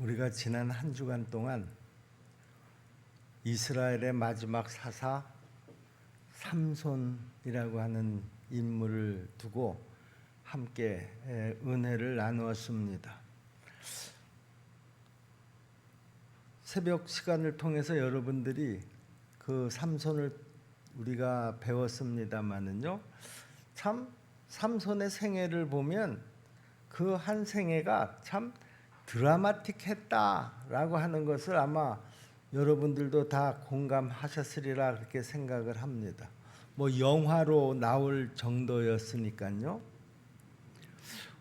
우리가 지난 한 주간 동안 이스라엘의 마지막 사사 삼손이라고 하는 인물을 두고 함께 은혜를 나누었습니다. 새벽 시간을 통해서 여러분들이 그 삼손을 우리가 배웠습니다마는요, 참 삼손의 생애를 보면 그 한 생애가 참 드라마틱했다라고 하는 것을 아마 여러분들도 다 공감하셨으리라 그렇게 생각을 합니다. 뭐 영화로 나올 정도였으니까요.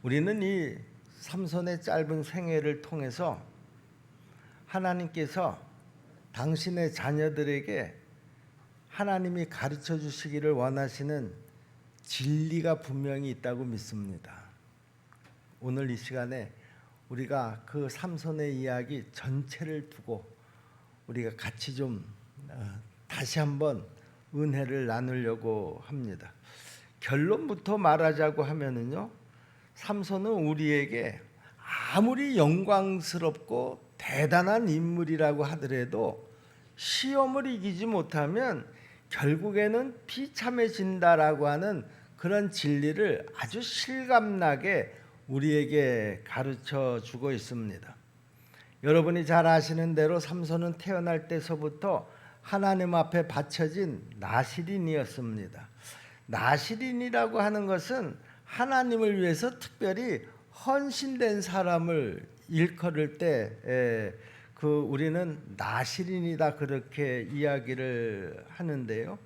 우리는 이 삼손의 짧은 생애를 통해서 하나님께서 당신의 자녀들에게 하나님이 가르쳐 주시기를 원하시는 진리가 분명히 있다고 믿습니다. 오늘 이 시간에 우리가 그 삼손의 이야기 전체를 두고 우리가 같이 좀 다시 한번 은혜를 나누려고 합니다. 결론부터 말하자고 하면은요, 삼손은 우리에게 아무리 영광스럽고 대단한 인물이라고 하더라도 시험을 이기지 못하면 결국에는 비참해진다라고 하는 그런 진리를 아주 실감나게 우리에게 가르쳐 주고 있습니다. 여러분이 잘 아시는 대로 삼손은 태어날 때서부터 하나님 앞에 바쳐진 나실인이었습니다. 나실인이라고 하는 것은 하나님을 위해서 특별히 헌신된 사람을 일컬을 때 우리는 나실인이다 그렇게 이야기를 하는데요.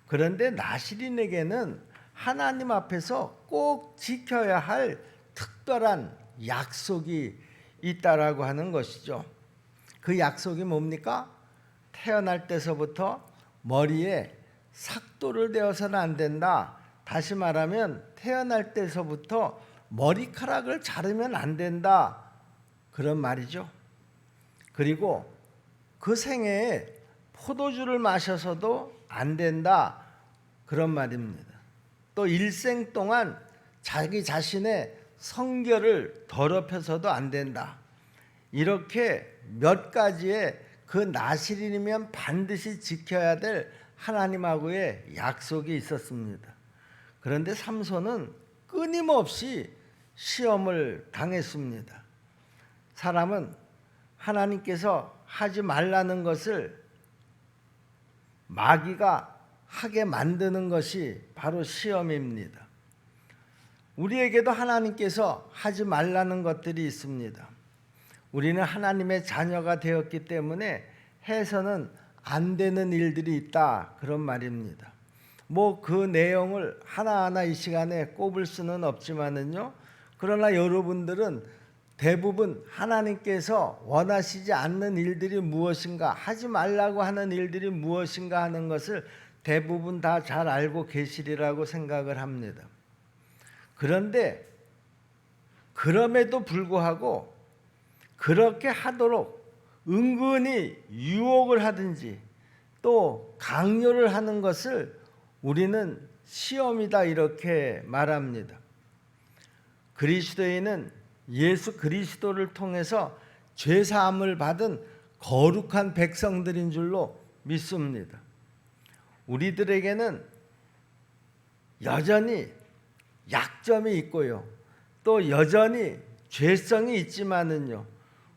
그런데 나실인에게는 하나님 앞에서 꼭 지켜야 할 특별한 약속이 있다라고 하는 것이죠. 그 약속이 뭡니까? 태어날 때서부터 머리에 삭도를 대어서는 안 된다. 다시 말하면 태어날 때서부터 머리카락을 자르면 안 된다. 그런 말이죠. 그리고 그 생애에 포도주를 마셔서도 안 된다. 그런 말입니다. 또 일생 동안 자기 자신의 성결을 더럽혀서도 안 된다. 이렇게 몇 가지의 그 나실인이면 반드시 지켜야 될 하나님하고의 약속이 있었습니다. 그런데 삼손은 끊임없이 시험을 당했습니다. 사람은 하나님께서 하지 말라는 것을 마귀가 하게 만드는 것이 바로 시험입니다. 우리에게도 하나님께서 하지 말라는 것들이 있습니다. 우리는 하나님의 자녀가 되었기 때문에 해서는 안 되는 일들이 있다 그런 말입니다. 뭐 그 내용을 하나하나 이 시간에 꼽을 수는 없지만은요, 그러나 여러분들은 대부분 하나님께서 원하시지 않는 일들이 무엇인가, 하지 말라고 하는 일들이 무엇인가 하는 것을 대부분 다 잘 알고 계시리라고 생각을 합니다. 그런데 그럼에도 불구하고 그렇게 하도록 은근히 유혹을 하든지 또 강요를 하는 것을 우리는 시험이다 이렇게 말합니다. 그리스도인은 예수 그리스도를 통해서 죄사함을 받은 거룩한 백성들인 줄로 믿습니다. 우리들에게는 여전히 약점이 있고요, 또 여전히 죄성이 있지만은요,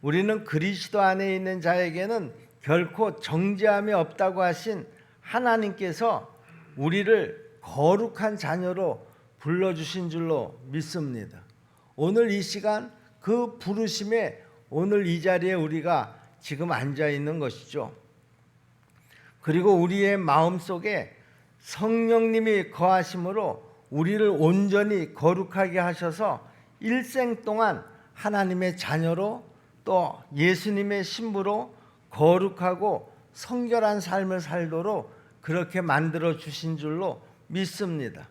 우리는 그리스도 안에 있는 자에게는 결코 정죄함이 없다고 하신 하나님께서 우리를 거룩한 자녀로 불러주신 줄로 믿습니다. 오늘 이 시간 그 부르심에 오늘 이 자리에 우리가 지금 앉아 있는 것이죠. 그리고 우리의 마음속에 성령님이 거하심으로 우리를 온전히 거룩하게 하셔서 일생 동안 하나님의 자녀로 또 예수님의 신부로 거룩하고 성결한 삶을 살도록 그렇게 만들어 주신 줄로 믿습니다.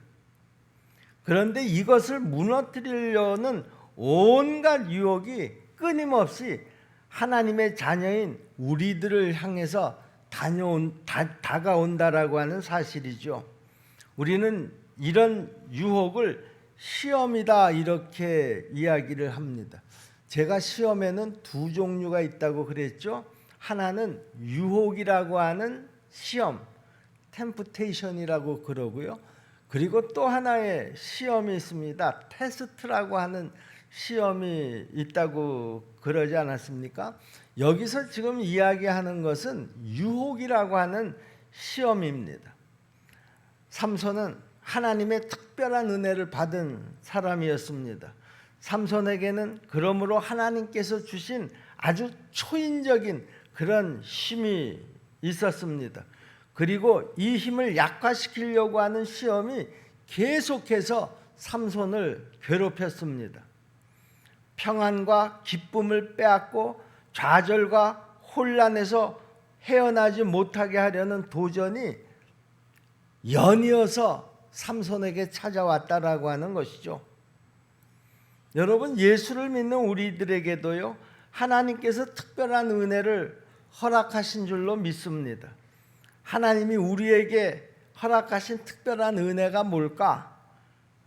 그런데 이것을 무너뜨리려는 온갖 유혹이 끊임없이 하나님의 자녀인 우리들을 향해서 다가온다라고 하는 사실이죠. 우리는 이런 유혹을 시험이다 이렇게 이야기를 합니다. 제가 시험에는 두 종류가 있다고 그랬죠. 하나는 유혹이라고 하는 시험, 템프테이션이라고 그러고요. 그리고 또 하나의 시험이 있습니다. 테스트라고 하는 시험이 있다고 그러지 않았습니까? 여기서 지금 이야기하는 것은 유혹이라고 하는 시험입니다. 삼손은 하나님의 특별한 은혜를 받은 사람이었습니다. 삼손에게는 그러므로 하나님께서 주신 아주 초인적인 그런 힘이 있었습니다. 그리고 이 힘을 약화시키려고 하는 시험이 계속해서 삼손을 괴롭혔습니다. 평안과 기쁨을 빼앗고 좌절과 혼란에서 헤어나지 못하게 하려는 도전이 연이어서 삼손에게 찾아왔다라고 하는 것이죠. 여러분, 예수를 믿는 우리들에게도요, 하나님께서 특별한 은혜를 허락하신 줄로 믿습니다. 하나님이 우리에게 허락하신 특별한 은혜가 뭘까?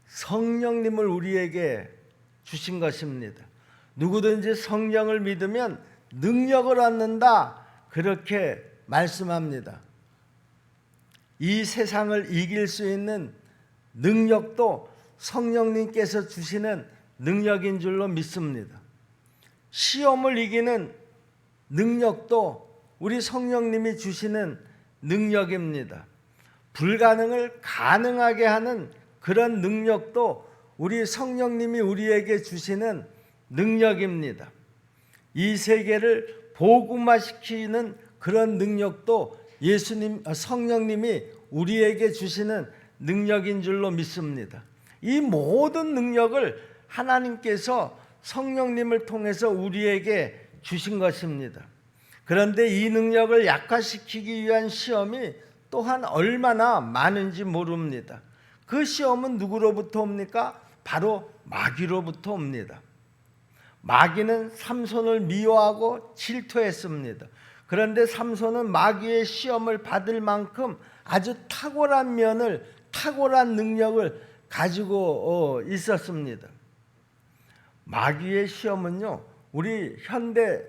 성령님을 우리에게 주신 것입니다. 누구든지 성령을 믿으면 능력을 얻는다, 그렇게 말씀합니다. 이 세상을 이길 수 있는 능력도 성령님께서 주시는 능력인 줄로 믿습니다. 시험을 이기는 능력도 우리 성령님이 주시는 능력입니다. 불가능을 가능하게 하는 그런 능력도 우리 성령님이 우리에게 주시는 능력입니다. 이 세계를 복음화시키는 그런 능력도 성령님이 우리에게 주시는 능력인 줄로 믿습니다. 이 모든 능력을 하나님께서 성령님을 통해서 우리에게 주신 것입니다. 그런데 이 능력을 약화시키기 위한 시험이 또한 얼마나 많은지 모릅니다. 그 시험은 누구로부터 옵니까? 바로 마귀로부터 옵니다. 마귀는 삼손을 미워하고 질투했습니다. 그런데 삼손은 마귀의 시험을 받을 만큼 아주 탁월한 능력을 가지고 있었습니다. 마귀의 시험은요, 우리 현대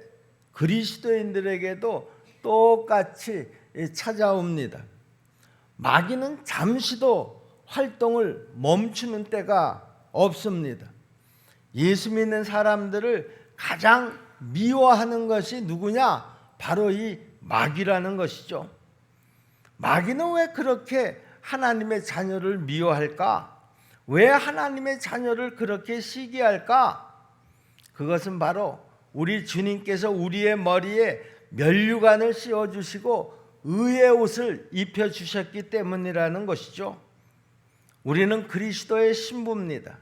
그리스도인들에게도 똑같이 찾아옵니다. 마귀는 잠시도 활동을 멈추는 때가 없습니다. 예수 믿는 사람들을 가장 미워하는 것이 누구냐? 바로 이 마귀라는 것이죠. 마귀는 왜 그렇게 하나님의 자녀를 미워할까? 왜 하나님의 자녀를 그렇게 시기할까? 그것은 바로 우리 주님께서 우리의 머리에 면류관을 씌워주시고 의의 옷을 입혀주셨기 때문이라는 것이죠. 우리는 그리스도의 신부입니다.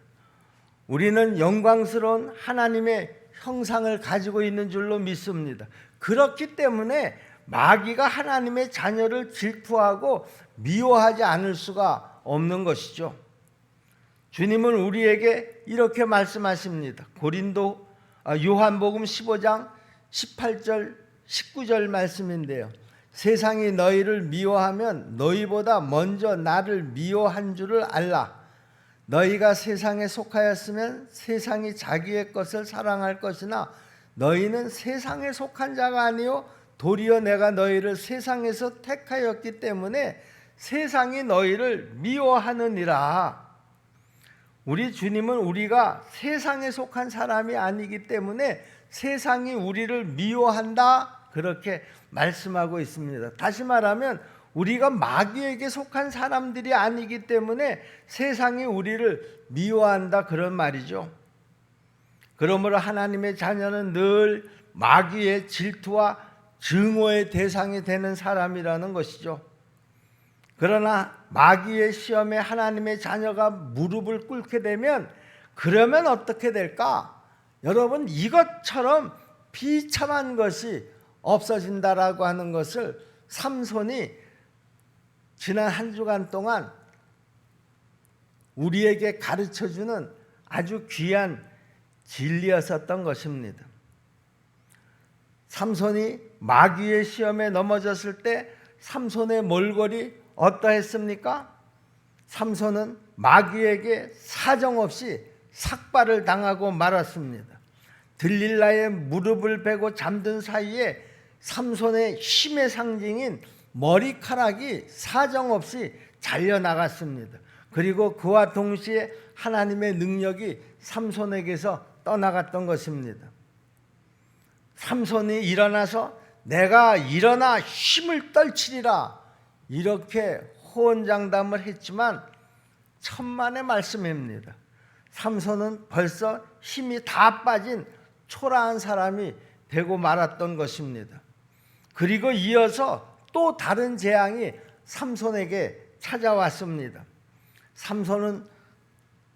우리는 영광스러운 하나님의 형상을 가지고 있는 줄로 믿습니다. 그렇기 때문에 마귀가 하나님의 자녀를 질투하고 미워하지 않을 수가 없는 것이죠. 주님은 우리에게 이렇게 말씀하십니다. 요한복음 15장 18절 19절 말씀인데요. 세상이 너희를 미워하면 너희보다 먼저 나를 미워한 줄을 알라. 너희가 세상에 속하였으면 세상이 자기의 것을 사랑할 것이나 너희는 세상에 속한 자가 아니요 도리어 내가 너희를 세상에서 택하였기 때문에 세상이 너희를 미워하느니라. 우리 주님은 우리가 세상에 속한 사람이 아니기 때문에 세상이 우리를 미워한다, 그렇게 말씀하고 있습니다. 다시 말하면 우리가 마귀에게 속한 사람들이 아니기 때문에 세상이 우리를 미워한다, 그런 말이죠. 그러므로 하나님의 자녀는 늘 마귀의 질투와 증오의 대상이 되는 사람이라는 것이죠. 그러나 마귀의 시험에 하나님의 자녀가 무릎을 꿇게 되면 그러면 어떻게 될까? 여러분, 이것처럼 비참한 것이 없어진다라고 하는 것을 삼손이 지난 한 주간 동안 우리에게 가르쳐주는 아주 귀한 진리였었던 것입니다. 삼손이 마귀의 시험에 넘어졌을 때 삼손의 몰골이 어떠했습니까? 삼손은 마귀에게 사정없이 삭발을 당하고 말았습니다. 들릴라의 무릎을 베고 잠든 사이에 삼손의 힘의 상징인 머리카락이 사정없이 잘려나갔습니다. 그리고 그와 동시에 하나님의 능력이 삼손에게서 떠나갔던 것입니다. 삼손이 일어나서 내가 일어나 힘을 떨치리라 이렇게 호언장담을 했지만 천만의 말씀입니다. 삼손은 벌써 힘이 다 빠진 초라한 사람이 되고 말았던 것입니다. 그리고 이어서 또 다른 재앙이 삼손에게 찾아왔습니다. 삼손은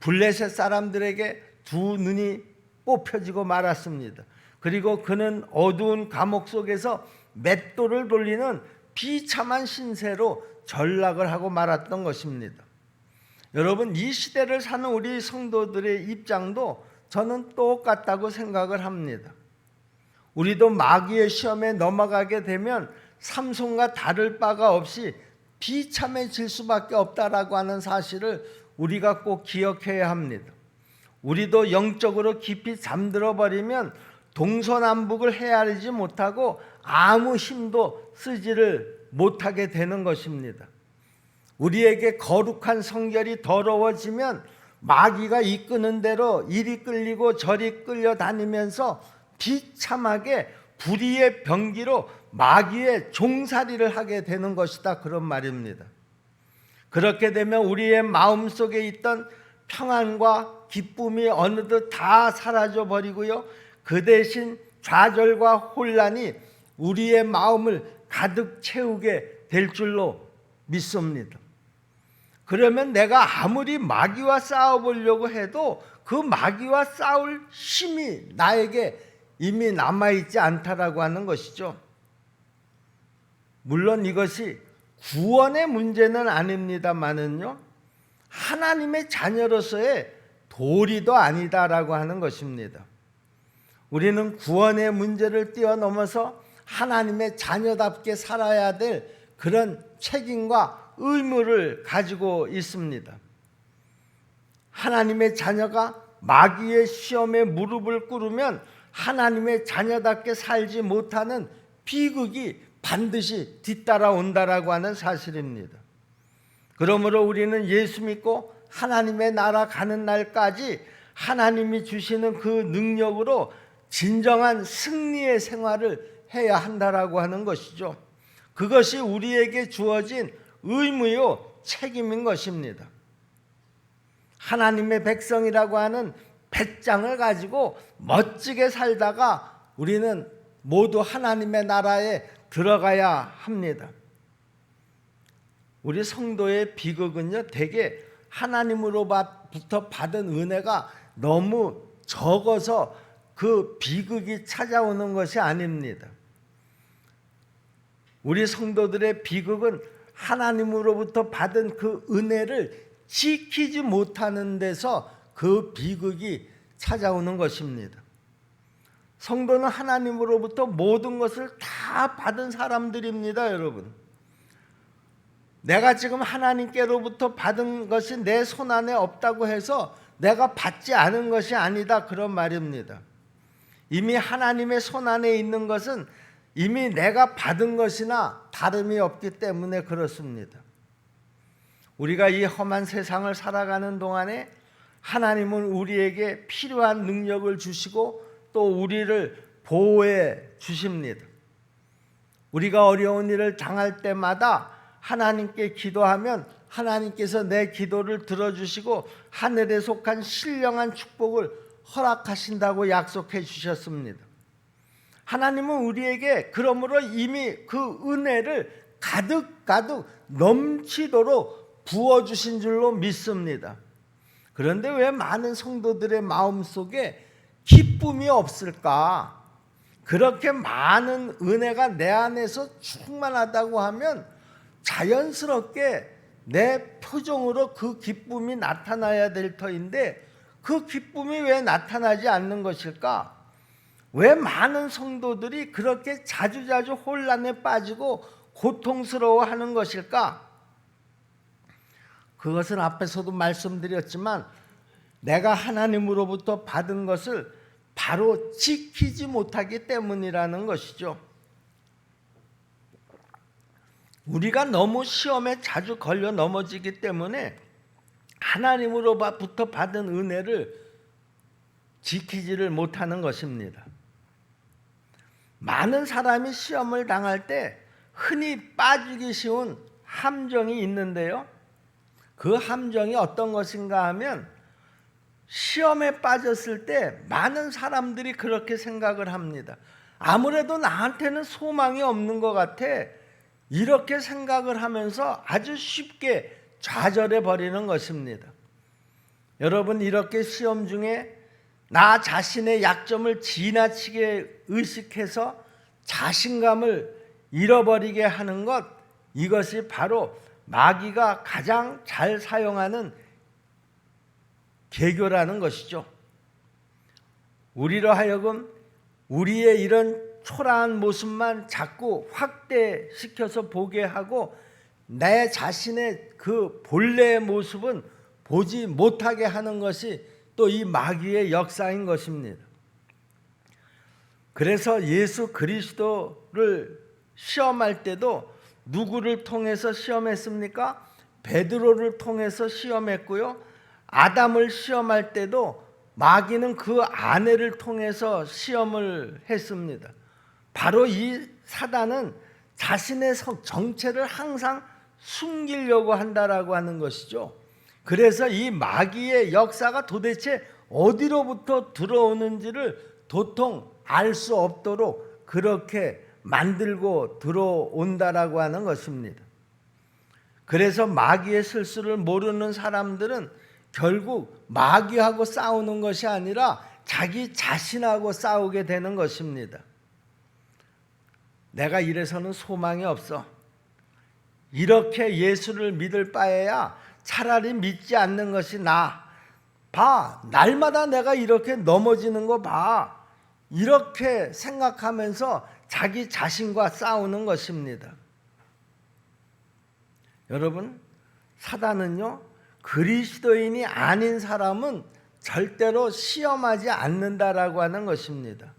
블레셋 사람들에게 두 눈이 뽑혀지고 말았습니다. 그리고 그는 어두운 감옥 속에서 맷돌을 돌리는 비참한 신세로 전락을 하고 말았던 것입니다. 여러분, 이 시대를 사는 우리 성도들의 입장도 저는 똑같다고 생각을 합니다. 우리도 마귀의 시험에 넘어가게 되면 삼손과 다를 바가 없이 비참해질 수밖에 없다라고 하는 사실을 우리가 꼭 기억해야 합니다. 우리도 영적으로 깊이 잠들어 버리면 동서남북을 헤아리지 못하고 아무 힘도 쓰지를 못하게 되는 것입니다. 우리에게 거룩한 성결이 더러워지면 마귀가 이끄는 대로 이리 끌리고 저리 끌려다니면서 비참하게 불의의 병기로 마귀의 종살이를 하게 되는 것이다, 그런 말입니다. 그렇게 되면 우리의 마음속에 있던 평안과 기쁨이 어느덧 다 사라져 버리고요, 그 대신 좌절과 혼란이 우리의 마음을 가득 채우게 될 줄로 믿습니다. 그러면 내가 아무리 마귀와 싸워보려고 해도 그 마귀와 싸울 힘이 나에게 이미 남아있지 않다라고 하는 것이죠. 물론 이것이 구원의 문제는 아닙니다만은요, 하나님의 자녀로서의 도리도 아니다라고 하는 것입니다. 우리는 구원의 문제를 뛰어넘어서 하나님의 자녀답게 살아야 될 그런 책임과 의무를 가지고 있습니다. 하나님의 자녀가 마귀의 시험에 무릎을 꿇으면 하나님의 자녀답게 살지 못하는 비극이 반드시 뒤따라온다라고 하는 사실입니다. 그러므로 우리는 예수 믿고 하나님의 나라 가는 날까지 하나님이 주시는 그 능력으로 진정한 승리의 생활을 해야 한다라고 하는 것이죠. 그것이 우리에게 주어진 의무요 책임인 것입니다. 하나님의 백성이라고 하는 배짱을 가지고 멋지게 살다가 우리는 모두 하나님의 나라에 들어가야 합니다. 우리 성도의 비극은요, 대개 하나님으로부터 받은 은혜가 너무 적어서 그 비극이 찾아오는 것이 아닙니다. 우리 성도들의 비극은 하나님으로부터 받은 그 은혜를 지키지 못하는 데서 그 비극이 찾아오는 것입니다. 성도는 하나님으로부터 모든 것을 다 받은 사람들입니다, 여러분. 내가 지금 하나님께로부터 받은 것이 내 손안에 없다고 해서 내가 받지 않은 것이 아니다, 그런 말입니다. 이미 하나님의 손안에 있는 것은 이미 내가 받은 것이나 다름이 없기 때문에 그렇습니다. 우리가 이 험한 세상을 살아가는 동안에 하나님은 우리에게 필요한 능력을 주시고 또 우리를 보호해 주십니다. 우리가 어려운 일을 당할 때마다 하나님께 기도하면 하나님께서 내 기도를 들어주시고 하늘에 속한 신령한 축복을 허락하신다고 약속해 주셨습니다. 하나님은 우리에게 그러므로 이미 그 은혜를 가득 넘치도록 부어주신 줄로 믿습니다. 그런데 왜 많은 성도들의 마음속에 기쁨이 없을까? 그렇게 많은 은혜가 내 안에서 충만하다고 하면 자연스럽게 내 표정으로 그 기쁨이 나타나야 될 터인데 그 기쁨이 왜 나타나지 않는 것일까? 왜 많은 성도들이 그렇게 자주자주 혼란에 빠지고 고통스러워하는 것일까? 그것은 앞에서도 말씀드렸지만 내가 하나님으로부터 받은 것을 바로 지키지 못하기 때문이라는 것이죠. 우리가 너무 시험에 자주 걸려 넘어지기 때문에 하나님으로부터 받은 은혜를 지키지를 못하는 것입니다. 많은 사람이 시험을 당할 때 흔히 빠지기 쉬운 함정이 있는데요. 그 함정이 어떤 것인가 하면 시험에 빠졌을 때 많은 사람들이 그렇게 생각을 합니다. 아무래도 나한테는 소망이 없는 것 같아. 이렇게 생각을 하면서 아주 쉽게 좌절해 버리는 것입니다. 여러분, 이렇게 시험 중에 나 자신의 약점을 지나치게 의식해서 자신감을 잃어버리게 하는 것, 이것이 바로 마귀가 가장 잘 사용하는 계교라는 것이죠. 우리로 하여금 우리의 이런 초라한 모습만 자꾸 확대시켜서 보게 하고 내 자신의 그 본래의 모습은 보지 못하게 하는 것이 또 이 마귀의 역사인 것입니다. 그래서 예수 그리스도를 시험할 때도 누구를 통해서 시험했습니까? 베드로를 통해서 시험했고요. 아담을 시험할 때도 마귀는 그 아내를 통해서 시험을 했습니다. 바로 이 사단은 자신의 정체를 항상 숨기려고 한다라고 하는 것이죠. 그래서 이 마귀의 역사가 도대체 어디로부터 들어오는지를 도통 알 수 없도록 그렇게 만들고 들어온다라고 하는 것입니다. 그래서 마귀의 실수를 모르는 사람들은 결국 마귀하고 싸우는 것이 아니라 자기 자신하고 싸우게 되는 것입니다. 내가 이래서는 소망이 없어. 이렇게 예수를 믿을 바에야 차라리 믿지 않는 것이 나아. 봐, 날마다 내가 이렇게 넘어지는 거 봐. 이렇게 생각하면서 자기 자신과 싸우는 것입니다. 여러분, 사단은요, 그리스도인이 아닌 사람은 절대로 시험하지 않는다라고 하는 것입니다.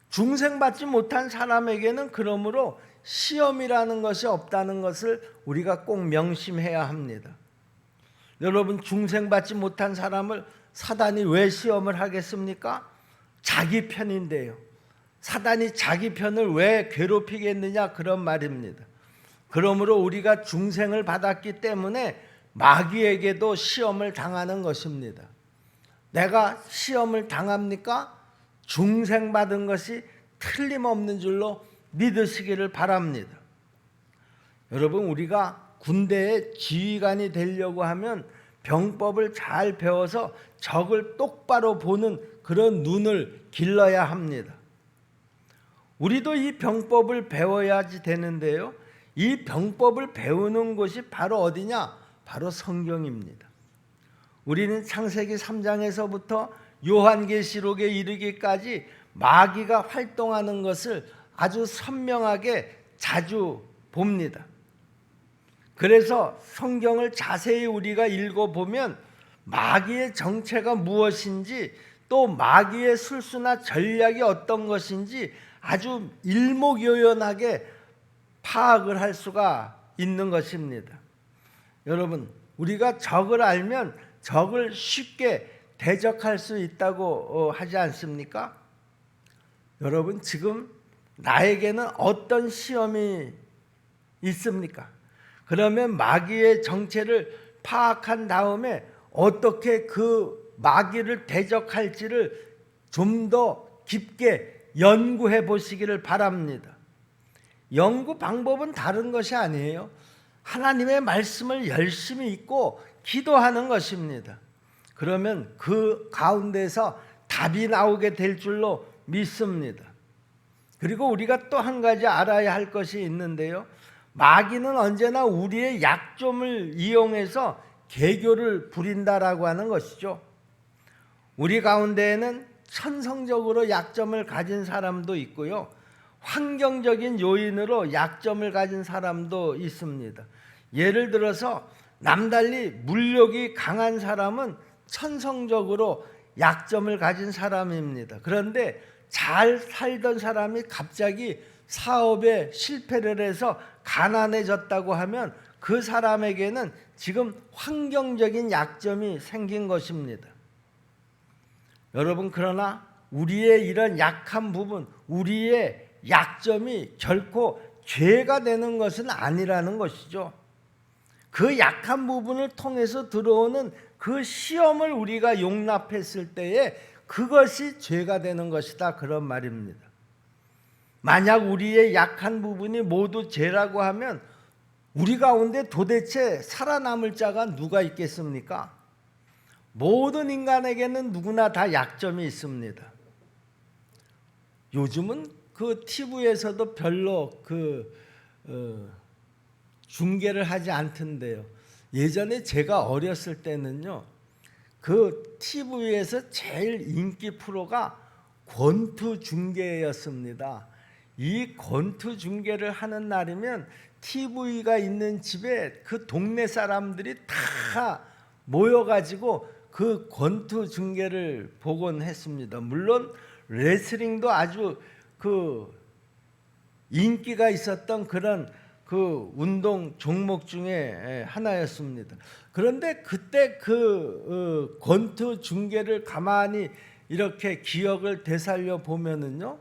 중생받지 못한 사람에게는 그러므로 시험이라는 것이 없다는 것을 우리가 꼭 명심해야 합니다. 여러분, 중생받지 못한 사람을 사단이 왜 시험을 하겠습니까? 자기 편인데요. 사단이 자기 편을 왜 괴롭히겠느냐, 그런 말입니다. 그러므로 우리가 중생을 받았기 때문에 마귀에게도 시험을 당하는 것입니다. 내가 시험을 당합니까? 중생받은 것이 틀림없는 줄로 믿으시기를 바랍니다. 여러분, 우리가 군대의 지휘관이 되려고 하면 병법을 잘 배워서 적을 똑바로 보는 그런 눈을 길러야 합니다. 우리도 이 병법을 배워야지 되는데요. 이 병법을 배우는 곳이 바로 어디냐? 바로 성경입니다. 우리는 창세기 3장에서부터 요한계시록에 이르기까지 마귀가 활동하는 것을 아주 선명하게 자주 봅니다. 그래서 성경을 자세히 우리가 읽어보면 마귀의 정체가 무엇인지, 또 마귀의 술수나 전략이 어떤 것인지 아주 일목요연하게 파악을 할 수가 있는 것입니다. 여러분, 우리가 적을 알면 적을 쉽게 대적할 수 있다고 하지 않습니까? 여러분, 지금 나에게는 어떤 시험이 있습니까? 그러면 마귀의 정체를 파악한 다음에 어떻게 그 마귀를 대적할지를 좀 더 깊게 연구해 보시기를 바랍니다. 연구 방법은 다른 것이 아니에요. 하나님의 말씀을 열심히 읽고 기도하는 것입니다. 그러면 그 가운데서 답이 나오게 될 줄로 믿습니다. 그리고 우리가 또 한 가지 알아야 할 것이 있는데요. 마귀는 언제나 우리의 약점을 이용해서 계교를 부린다라고 하는 것이죠. 우리 가운데에는 천성적으로 약점을 가진 사람도 있고요. 환경적인 요인으로 약점을 가진 사람도 있습니다. 예를 들어서 남달리 물욕이 강한 사람은 천성적으로 약점을 가진 사람입니다. 그런데 잘 살던 사람이 갑자기 사업에 실패를 해서 가난해졌다고 하면 그 사람에게는 지금 환경적인 약점이 생긴 것입니다. 여러분, 그러나 우리의 이런 약한 부분, 우리의 약점이 결코 죄가 되는 것은 아니라는 것이죠. 그 약한 부분을 통해서 들어오는 그 시험을 우리가 용납했을 때에 그것이 죄가 되는 것이다, 그런 말입니다. 만약 우리의 약한 부분이 모두 죄라고 하면 우리 가운데 도대체 살아남을 자가 누가 있겠습니까? 모든 인간에게는 누구나 다 약점이 있습니다. 요즘은 그 TV에서도 별로 중계를 하지 않던데요. 예전에 제가 어렸을 때는요, 그 TV에서 제일 인기 프로가 권투 중계였습니다. 이 권투 중계를 하는 날이면 TV가 있는 집에 그 동네 사람들이 다 모여가지고 그 권투 중계를 보곤 했습니다. 물론 레슬링도 아주 그 인기가 있었던 그런 그 운동 종목 중에 하나였습니다. 그런데 그때 그 권투 중계를 가만히 이렇게 기억을 되살려 보면은요,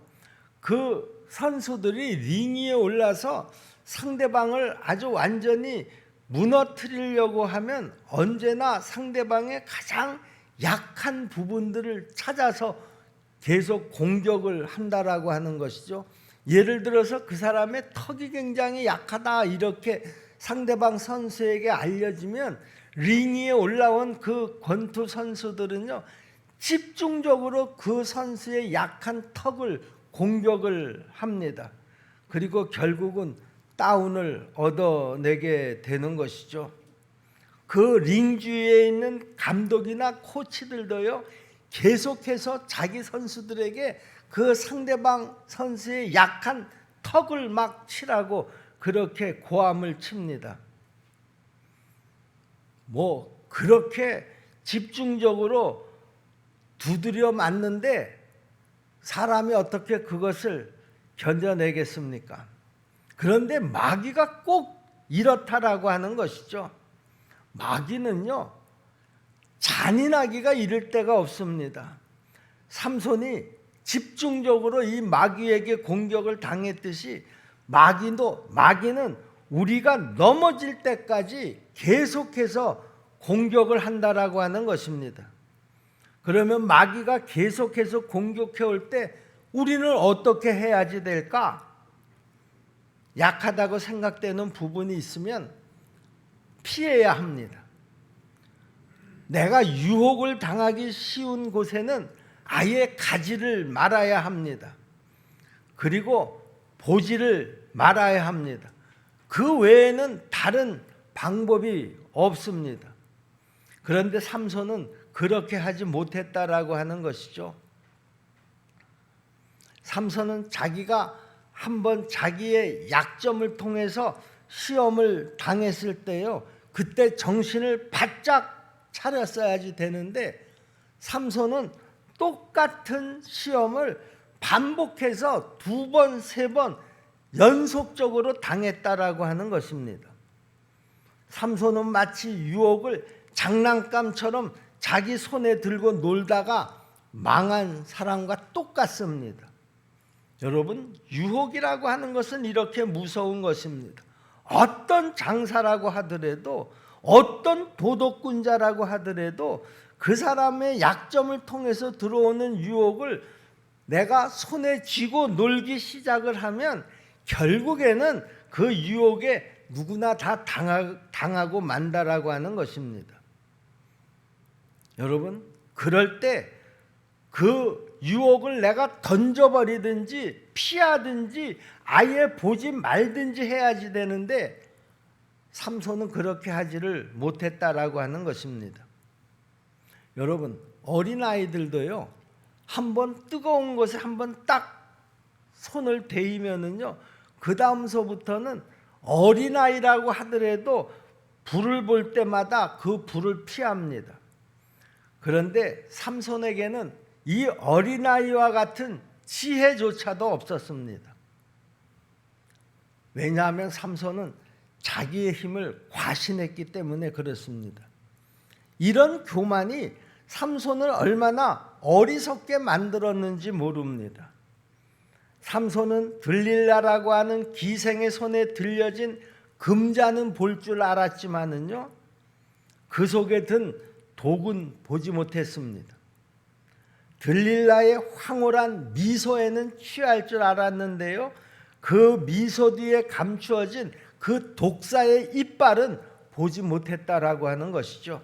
그 선수들이 링 위에 올라서 상대방을 아주 완전히 무너뜨리려고 하면 언제나 상대방의 가장 약한 부분들을 찾아서 계속 공격을 한다라고 하는 것이죠. 예를 들어서 그 사람의 턱이 굉장히 약하다 이렇게 상대방 선수에게 알려지면 링 위에 올라온 그 권투 선수들은요, 집중적으로 그 선수의 약한 턱을 공격을 합니다. 그리고 결국은 다운을 얻어내게 되는 것이죠. 그 링 주위에 있는 감독이나 코치들도요, 계속해서 자기 선수들에게 그 상대방 선수의 약한 턱을 막 치라고 그렇게 고함을 칩니다. 뭐 그렇게 집중적으로 두드려 맞는데 사람이 어떻게 그것을 견뎌내겠습니까? 그런데 마귀가 꼭 이렇다라고 하는 것이죠. 마귀는요, 잔인하기가 이를 데가 없습니다. 삼손이 집중적으로 이 마귀에게 공격을 당했듯이 마귀는 우리가 넘어질 때까지 계속해서 공격을 한다라고 하는 것입니다. 그러면 마귀가 계속해서 공격해 올 때 우리는 어떻게 해야지 될까? 약하다고 생각되는 부분이 있으면 피해야 합니다. 내가 유혹을 당하기 쉬운 곳에는 아예 가지를 말아야 합니다. 그리고 보지를 말아야 합니다. 그 외에는 다른 방법이 없습니다. 그런데 삼손은 그렇게 하지 못했다라고 하는 것이죠. 삼손은 자기가 한번 자기의 약점을 통해서 시험을 당했을 때요, 그때 정신을 바짝 차렸어야지 되는데 삼손은 똑같은 시험을 반복해서 2번, 3번 연속적으로 당했다라고 하는 것입니다. 삼손은 마치 유혹을 장난감처럼 자기 손에 들고 놀다가 망한 사람과 똑같습니다. 여러분, 유혹이라고 하는 것은 이렇게 무서운 것입니다. 어떤 장사라고 하더라도, 어떤 도덕군자라고 하더라도 그 사람의 약점을 통해서 들어오는 유혹을 내가 손에 쥐고 놀기 시작을 하면 결국에는 그 유혹에 누구나 다 당하고 만다라고 하는 것입니다. 여러분, 그럴 때 그 유혹을 내가 던져버리든지 피하든지 아예 보지 말든지 해야지 되는데 삼손은 그렇게 하지를 못했다라고 하는 것입니다. 여러분, 어린아이들도요, 한번 뜨거운 것에 한번 딱 손을 대이면은요, 그 다음서부터는 어린아이라고 하더라도 불을 볼 때마다 그 불을 피합니다. 그런데 삼손에게는 이 어린아이와 같은 지혜조차도 없었습니다. 왜냐하면 삼손은 자기의 힘을 과신했기 때문에 그렇습니다. 이런 교만이 삼손을 얼마나 어리석게 만들었는지 모릅니다. 삼손은 들릴라라고 하는 기생의 손에 들려진 금자는 볼 줄 알았지만은요, 그 속에 든 독은 보지 못했습니다. 들릴라의 황홀한 미소에는 취할 줄 알았는데요, 그 미소 뒤에 감추어진 그 독사의 이빨은 보지 못했다라고 하는 것이죠.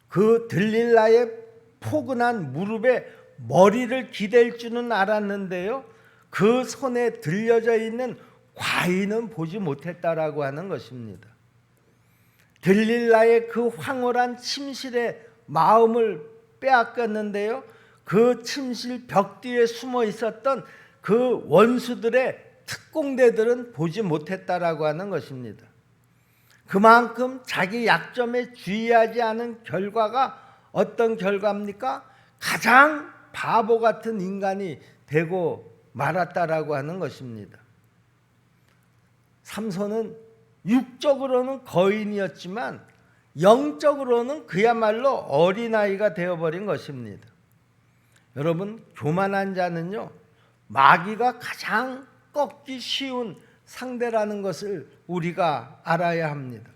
그 들릴라의 포근한 무릎에 머리를 기댈 줄은 알았는데요, 그 손에 들려져 있는 과인은 보지 못했다라고 하는 것입니다. 들릴라의 그 황홀한 침실에 마음을 빼앗겼는데요, 그 침실 벽 뒤에 숨어 있었던 그 원수들의 특공대들은 보지 못했다라고 하는 것입니다. 그만큼 자기 약점에 주의하지 않은 결과가 어떤 결과입니까? 가장 바보 같은 인간이 되고 말았다라고 하는 것입니다. 삼손은 육적으로는 거인이었지만 영적으로는 그야말로 어린아이가 되어버린 것입니다. 여러분, 교만한 자는요, 마귀가 가장 꺾기 쉬운 상대라는 것을 우리가 알아야 합니다.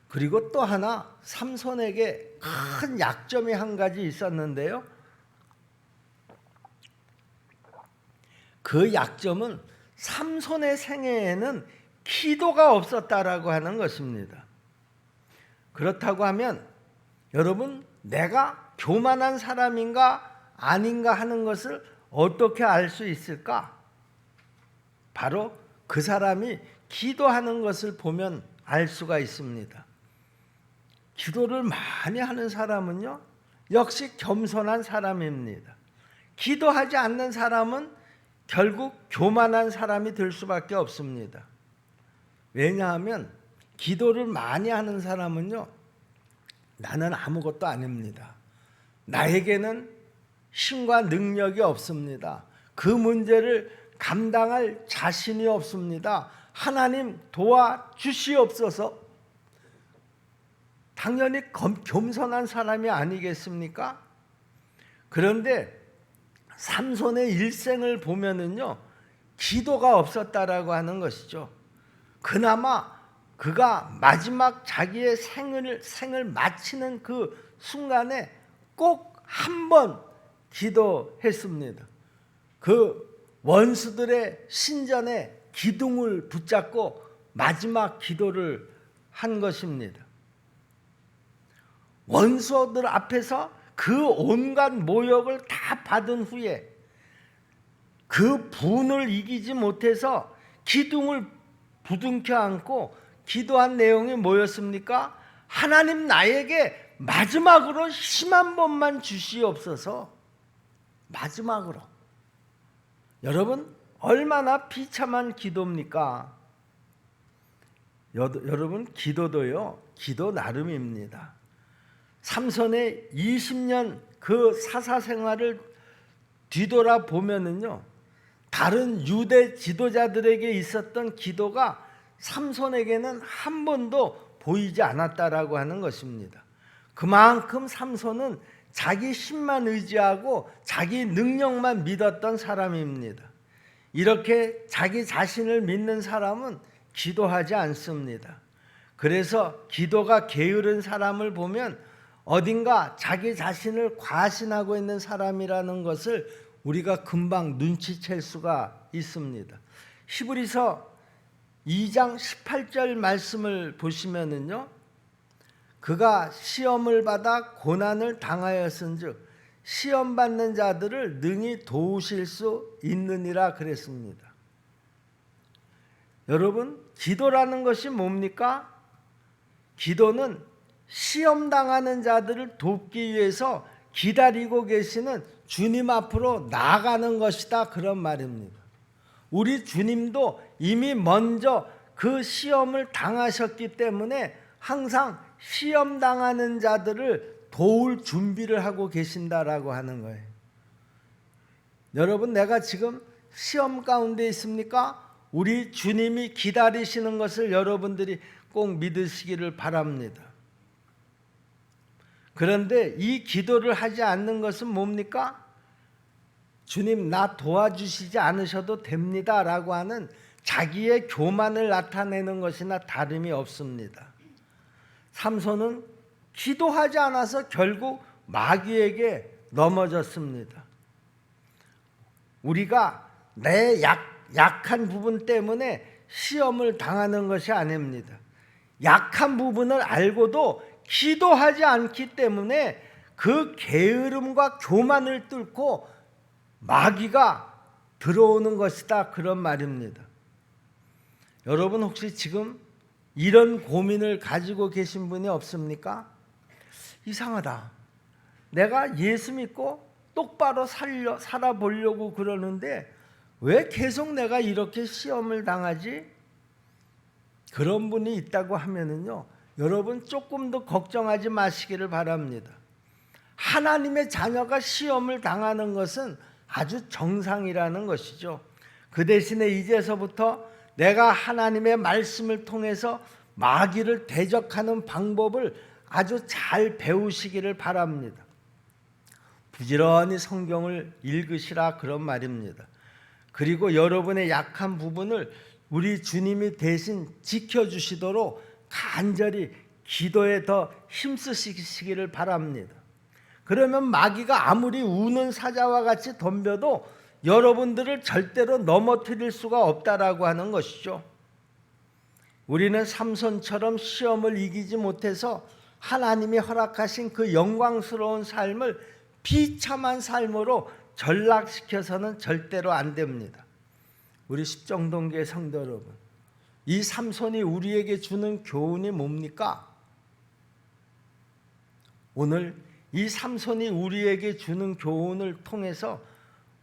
그리고 또 하나, 삼손에게 큰 약점이 한 가지 있었는데요, 그 약점은 삼손의 생애에는 기도가 없었다라고 하는 것입니다. 그렇다고 하면 여러분, 내가 교만한 사람인가 아닌가 하는 것을 어떻게 알 수 있을까? 바로 그 사람이 기도하는 것을 보면 알 수가 있습니다. 기도를 많이 하는 사람은요, 역시 겸손한 사람입니다. 기도하지 않는 사람은 결국 교만한 사람이 될 수밖에 없습니다. 왜냐하면 기도를 많이 하는 사람은요, 나는 아무것도 아닙니다. 나에게는 힘과 능력이 없습니다. 그 문제를 감당할 자신이 없습니다. 하나님 도와주시옵소서. 당연히 겸손한 사람이 아니겠습니까? 그런데 삼손의 일생을 보면은요, 기도가 없었다라고 하는 것이죠. 그나마 그가 마지막 자기의 생을 마치는 그 순간에 꼭 한 번 기도했습니다. 그 원수들의 신전에 기둥을 붙잡고 마지막 기도를 한 것입니다. 원수들 앞에서 그 온갖 모욕을 다 받은 후에 그 분을 이기지 못해서 기둥을 부둥켜 안고 기도한 내용이 뭐였습니까? 하나님, 나에게 마지막으로 힘 한 번만 주시옵소서. 마지막으로. 여러분, 얼마나 비참한 기도입니까? 여러분, 기도도요, 기도 나름입니다. 삼손의 20년 그 사사 생활을 뒤돌아 보면은요, 다른 유대 지도자들에게 있었던 기도가 삼손에게는 한 번도 보이지 않았다라고 하는 것입니다. 그만큼 삼손은 자기 힘만 의지하고 자기 능력만 믿었던 사람입니다. 이렇게 자기 자신을 믿는 사람은 기도하지 않습니다. 그래서 기도가 게으른 사람을 보면 어딘가 자기 자신을 과신하고 있는 사람이라는 것을 우리가 금방 눈치챌 수가 있습니다. 히브리서 2장 18절 말씀을 보시면은요, 그가 시험을 받아 고난을 당하였은즉 시험 받는 자들을 능히 도우실 수 있느니라 그랬습니다. 여러분, 기도라는 것이 뭡니까? 기도는 시험 당하는 자들을 돕기 위해서 기다리고 계시는 주님 앞으로 나아가는 것이다, 그런 말입니다. 우리 주님도 이미 먼저 그 시험을 당하셨기 때문에 항상 시험 당하는 자들을 도울 준비를 하고 계신다라고 하는 거예요. 여러분, 내가 지금 시험 가운데 있습니까? 우리 주님이 기다리시는 것을 여러분들이 꼭 믿으시기를 바랍니다. 그런데 이 기도를 하지 않는 것은 뭡니까? 주님, 나 도와주시지 않으셔도 됩니다 라고 하는 자기의 교만을 나타내는 것이나 다름이 없습니다. 삼손은 기도하지 않아서 결국 마귀에게 넘어졌습니다. 우리가 내 약한 부분 때문에 시험을 당하는 것이 아닙니다. 약한 부분을 알고도 기도하지 않기 때문에 그 게으름과 교만을 뚫고 마귀가 들어오는 것이다, 그런 말입니다. 여러분, 혹시 지금 이런 고민을 가지고 계신 분이 없습니까? 이상하다. 내가 예수 믿고 똑바로 살아보려고 그러는데 왜 계속 내가 이렇게 시험을 당하지? 그런 분이 있다고 하면은요, 여러분 조금 더 걱정하지 마시기를 바랍니다. 하나님의 자녀가 시험을 당하는 것은 아주 정상이라는 것이죠. 그 대신에 이제서부터 내가 하나님의 말씀을 통해서 마귀를 대적하는 방법을 아주 잘 배우시기를 바랍니다. 부지런히 성경을 읽으시라, 그런 말입니다. 그리고 여러분의 약한 부분을 우리 주님이 대신 지켜주시도록 간절히 기도에 더 힘쓰시기를 바랍니다. 그러면 마귀가 아무리 우는 사자와 같이 덤벼도 여러분들을 절대로 넘어뜨릴 수가 없다라고 하는 것이죠. 우리는 삼손처럼 시험을 이기지 못해서 하나님이 허락하신 그 영광스러운 삶을 비참한 삶으로 전락시켜서는 절대로 안 됩니다. 우리 십정동교회 성도 여러분, 이 삼손이 우리에게 주는 교훈이 뭡니까? 오늘 이 삼손이 우리에게 주는 교훈을 통해서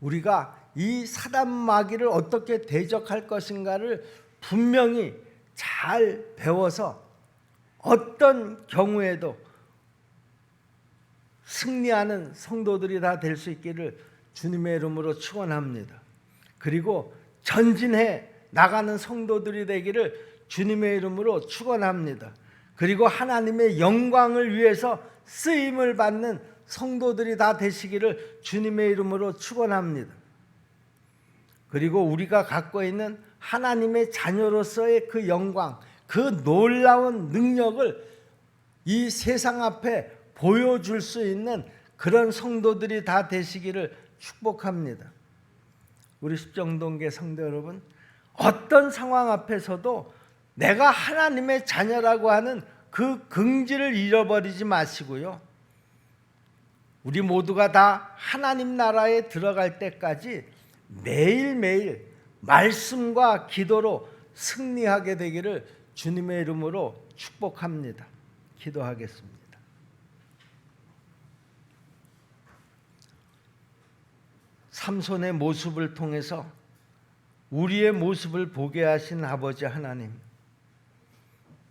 우리가 이 사단 마귀를 어떻게 대적할 것인가를 분명히 잘 배워서 어떤 경우에도 승리하는 성도들이 다 될 수 있기를 주님의 이름으로 축원합니다. 그리고 전진해 나가는 성도들이 되기를 주님의 이름으로 축원합니다. 그리고 하나님의 영광을 위해서 쓰임을 받는 성도들이 다 되시기를 주님의 이름으로 축원합니다. 그리고 우리가 갖고 있는 하나님의 자녀로서의 그 영광, 그 놀라운 능력을 이 세상 앞에 보여줄 수 있는 그런 성도들이 다 되시기를 축복합니다. 우리 십정동계 성도 여러분, 어떤 상황 앞에서도 내가 하나님의 자녀라고 하는 그 긍지를 잃어버리지 마시고요, 우리 모두가 다 하나님 나라에 들어갈 때까지 매일매일 말씀과 기도로 승리하게 되기를 주님의 이름으로 축복합니다. 기도하겠습니다. 삼손의 모습을 통해서 우리의 모습을 보게 하신 아버지 하나님,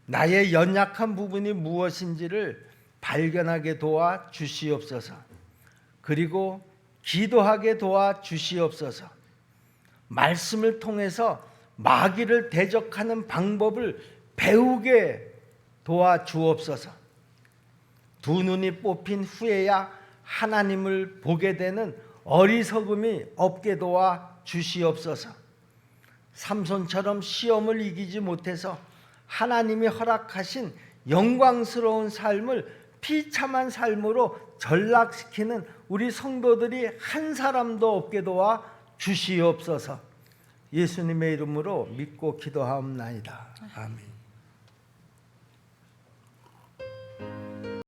나의 연약한 부분이 무엇인지를 발견하게 도와 주시옵소서. 그리고 기도하게 도와 주시옵소서. 말씀을 통해서 마귀를 대적하는 방법을 배우게 도와 주옵소서. 두 눈이 뽑힌 후에야 하나님을 보게 되는 어리석음이 없게 도와 주시옵소서. 삼손처럼 시험을 이기지 못해서 하나님이 허락하신 영광스러운 삶을 비참한 삶으로 전락시키는 우리 성도들이 한 사람도 없게 도와 주시옵소서. 예수님의 이름으로 믿고 기도하옵나이다. 아멘.